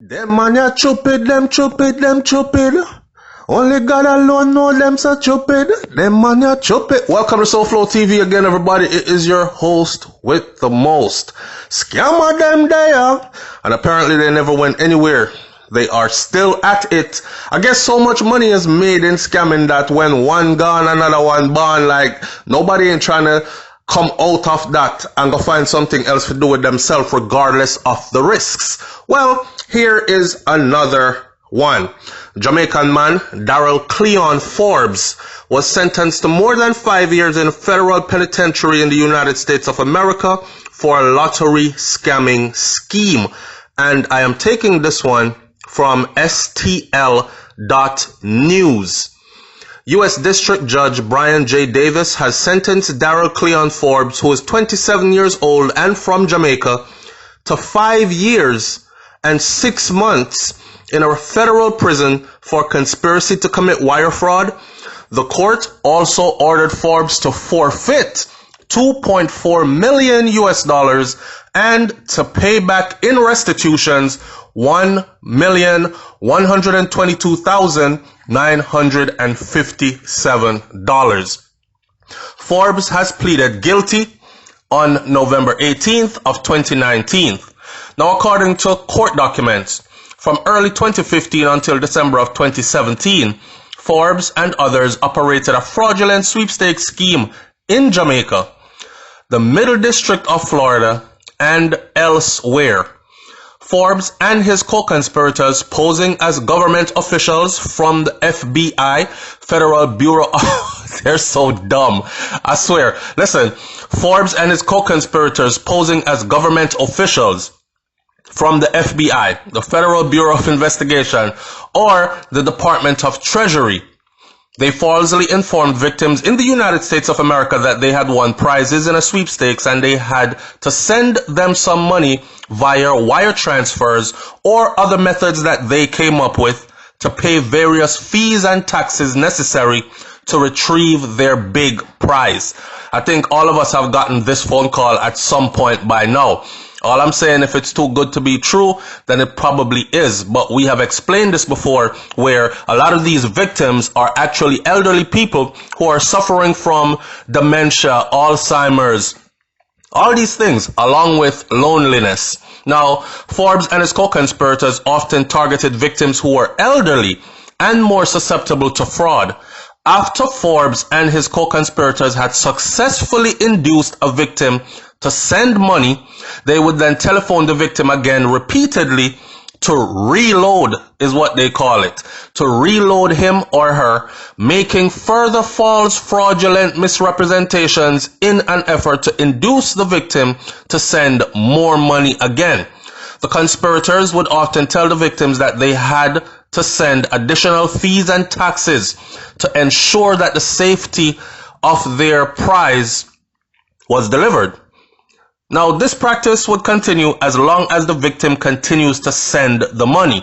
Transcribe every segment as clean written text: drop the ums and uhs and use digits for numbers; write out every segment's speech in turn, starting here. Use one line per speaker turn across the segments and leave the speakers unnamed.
Them man ya stupid, them stupid, them stupid. Only God alone know them so stupid. Them man ya stupid. Welcome to Soulflow TV again, everybody. It is your host with the most. Scammer them there. And apparently they never went anywhere. They are still at it. I guess so much money is made in scamming that when one gone, another one born. Like, nobody ain't trying to come out of that and go find something else to do with themselves regardless of the risks. Well, here is another one. Jamaican man Darrell Cleon Forbes was sentenced to more than 5 years in a federal penitentiary in the United States of America for a lottery scamming scheme. And I am taking this one from STL.news. U.S. District Judge Brian J. Davis has sentenced Darrell Cleon Forbes, who is 27 years old and from Jamaica, to 5 years and 6 months in a federal prison for conspiracy to commit wire fraud. The court also ordered Forbes to forfeit $2.4 million US and to pay back in restitutions $1,122,957. Forbes has pleaded guilty on November 18th of 2019. Now, according to court documents, from early 2015 until December of 2017, Forbes and others operated a fraudulent sweepstakes scheme in Jamaica, the Middle District of Florida, and elsewhere. Forbes and his co-conspirators, posing as government officials from the FBI, Federal Bureau of... They're so dumb. I swear. Listen, Forbes and his co-conspirators posing as government officials from the FBI, the Federal Bureau of Investigation, or the Department of Treasury. They falsely informed victims in the United States of America that they had won prizes in a sweepstakes and they had to send them some money via wire transfers or other methods that they came up with to pay various fees and taxes necessary to retrieve their big prize. I think all of us have gotten this phone call at some point by now. All I'm saying, if it's too good to be true, then it probably is. But we have explained this before, where a lot of these victims are actually elderly people who are suffering from dementia, Alzheimer's, all these things, along with loneliness. Now, Forbes and his co-conspirators often targeted victims who were elderly and more susceptible to fraud. After Forbes and his co-conspirators had successfully induced a victim to send money, they would then telephone the victim again repeatedly to reload, is what they call it, to reload him or her, making further false fraudulent misrepresentations in an effort to induce the victim to send more money again. The conspirators would often tell the victims that they had to send additional fees and taxes to ensure that the safety of their prize was delivered. Now, this practice would continue as long as the victim continues to send the money.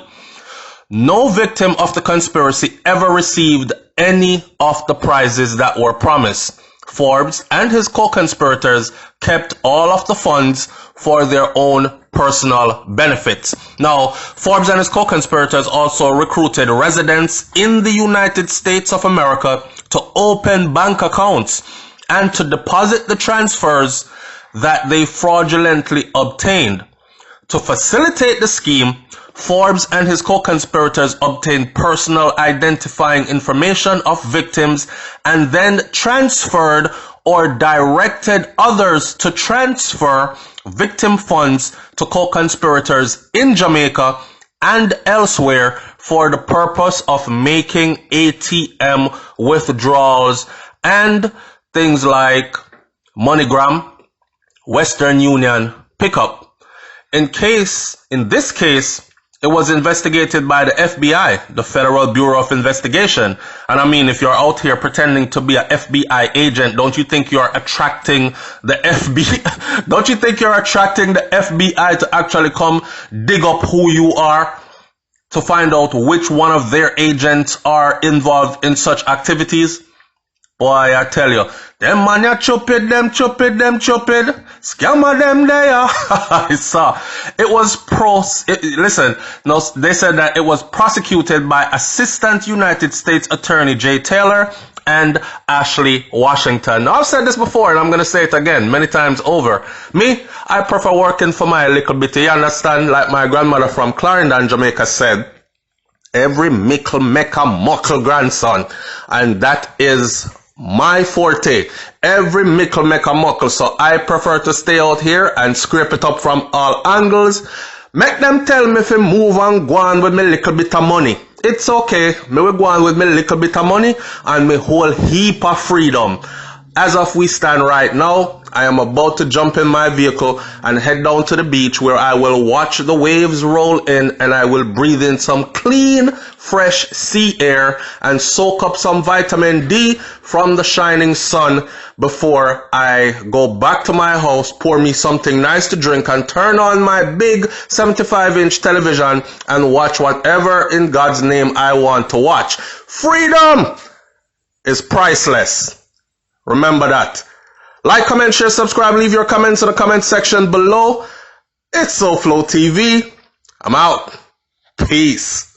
No victim of the conspiracy ever received any of the prizes that were promised. Forbes and his co-conspirators kept all of the funds for their own personal benefits. Now, Forbes and his co-conspirators also recruited residents in the United States of America to open bank accounts and to deposit the transfers that they fraudulently obtained. To facilitate the scheme, Forbes and his co-conspirators obtained personal identifying information of victims and then transferred or directed others to transfer victim funds to co-conspirators in Jamaica and elsewhere for the purpose of making ATM withdrawals and things like MoneyGram, Western Union pickup. In this case, it was investigated by the FBI, the Federal Bureau of Investigation. And I mean, if you're out here pretending to be an FBI agent, don't you think you're attracting the FBI? Don't you think you're attracting the FBI to actually come dig up who you are to find out which one of their agents are involved in such activities? Boy, I tell you, them man ya chupid, them chupid. Scammer them there. I saw. It was listen, no, they said that it was prosecuted by Assistant United States Attorney Jay Taylor and Ashley Washington. Now, I've said this before and I'm going to say it again many times over. Me, I prefer working for my little bit. You understand? Like my grandmother from Clarendon, Jamaica said, every mickle make a muckle grandson. And that is my forte. Every mickle make a muckle. So I prefer to stay out here and scrape it up from all angles. Make them tell me if I move and go on with me little bit of money. It's okay. Me will go on with me little bit of money and me whole heap of freedom. As of we stand right now, I am about to jump in my vehicle and head down to the beach where I will watch the waves roll in and I will breathe in some clean, fresh sea air and soak up some vitamin D from the shining sun before I go back to my house, pour me something nice to drink and turn on my big 75-inch television and watch whatever in God's name I want to watch. Freedom is priceless. Remember that. Like, comment, share, subscribe, leave your comments in the comment section below. It's SoFlo TV. I'm out. Peace.